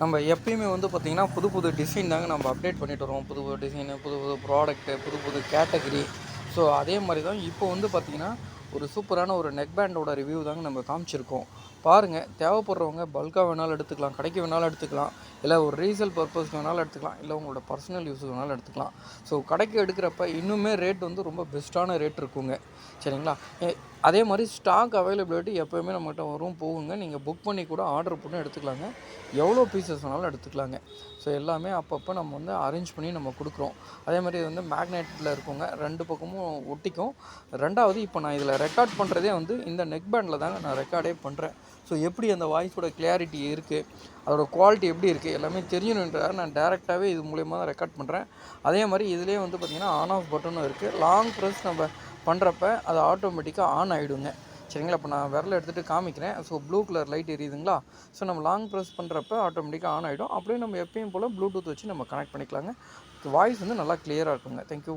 நம்ம எப்பயுமே வந்து பார்த்திங்கன்னா, புது புது டிசைன் தாங்க நம்ம அப்டேட் பண்ணிட்டு வருவோம். புது புது டிசைனு, புது புது ப்ராடக்ட்டு, புது புது கேட்டகரி. ஸோ அதே மாரி தான் இப்போ வந்து பார்த்திங்கன்னா, ஒரு சூப்பரான ஒரு நெக் பேண்டோட ரிவ்யூ தாங்க நம்ம காமிச்சிருக்கோம். பாருங்கள், தேவைப்படுறவங்க பல்காக வேணாலும் எடுத்துக்கலாம், கடைக்கு வேணாலும் எடுத்துக்கலாம், இல்லை ஒரு ரீசேல் பர்பஸ்க்கு வேணாலும் எடுத்துக்கலாம், இல்லை உங்களோட பர்சனல் யூஸுக்கு வேணாலும் எடுத்துக்கலாம். ஸோ கடைக்கு எடுக்கிறப்ப இன்னுமே ரேட் வந்து ரொம்ப பெஸ்ட்டான ரேட் இருக்குங்க. சரிங்களா? அதே மாதிரி ஸ்டாக் அவைலபிலிட்டி எப்போயுமே நம்மகிட்ட வரும் போகுங்க. நீங்கள் புக் பண்ணி கூட ஆர்டர் பண்ணி எடுத்துக்கலாங்க. எவ்வளோ பீசஸ் வேணாலும் எடுத்துக்கலாங்க. ஸோ எல்லாமே அப்பப்போ நம்ம வந்து அரேஞ்ச் பண்ணி நம்ம கொடுக்குறோம். அதே மாதிரி இது வந்து மேக்னெட்டில் இருக்குங்க, 2 பக்கமும் ஒட்டிக்கும். 2வது இப்போ நான் இதில் ரெக்கார்ட் பண்ணுறதே வந்து இந்த நெக் பேண்டில் தாங்க நான் ரெக்கார்டே பண்ணுறேன். ஸோ எப்படி அந்த வாய்ஸோட கிளாரிட்டி இருக்குது, அதோட குவாலிட்டி எப்படி இருக்குது எல்லாமே தெரியணுன்றதாக நான் டேரெக்டாகவே இது மூலயமா தான் ரெக்கார்ட் பண்ணுறேன். அதே மாதிரி இதிலே வந்து பார்த்திங்கன்னா ஆன் ஆஃப் பட்டனும் இருக்குது. லாங் ப்ரெஸ் நம்ம பண்ணுறப்ப அது ஆட்டோமேட்டிக்காக ஆன் ஆகிடுங்க. சரிங்களா? இப்போ நான் விரல எடுத்துகிட்டு காமிக்கிறேன். ஸோ ப்ளூ கலர் லைட் எரியுதுங்களா? ஸோ நம்ம லாங் ப்ரெஸ் பண்ணுறப்ப ஆட்டோமேட்டிக்காக ஆன் ஆகிடும். அப்படியே நம்ம எப்பயும் போல் ப்ளூடூத் வச்சு நம்ம கனெக்ட் பண்ணிக்கலாங்க. வாய்ஸ் வந்து நல்லா கிளியராக இருக்குங்க. தேங்க்யூ.